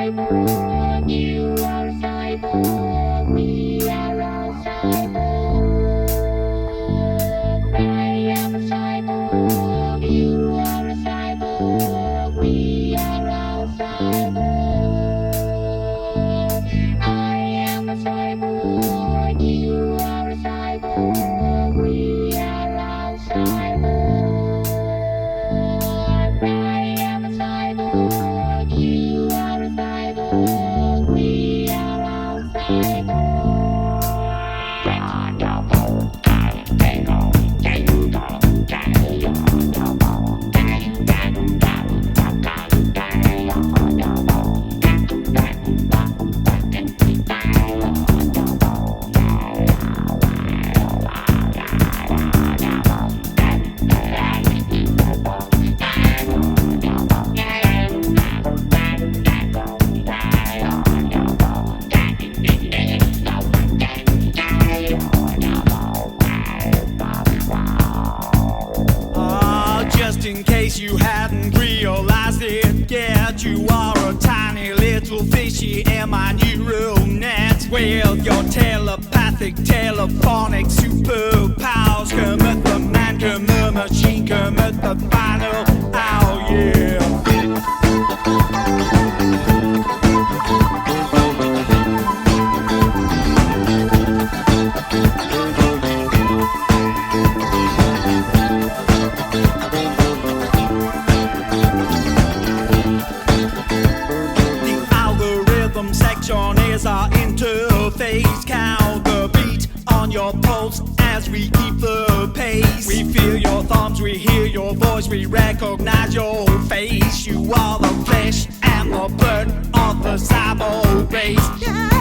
cyborg, you are a cyborg, we are all cyborg. I am a cyborg, you are a cyborg, we are all cyborg. I am a cyborg, you are a cyborg, we are all cyborg. I am a cyborg, you are a cyborg, we are all cyborg. In case you hadn't realized it yet, you are a tiny little fishy in my neural net. With your telepathic, telephonic superpowers, commit the man, commit the machine, commit the final hour, yeah. Section is our interface. Count the beat on your pulse as we keep the pace. We feel your thumbs, we hear your voice, we recognize your face. You are the flesh and the blood of the cyborg race. Yeah.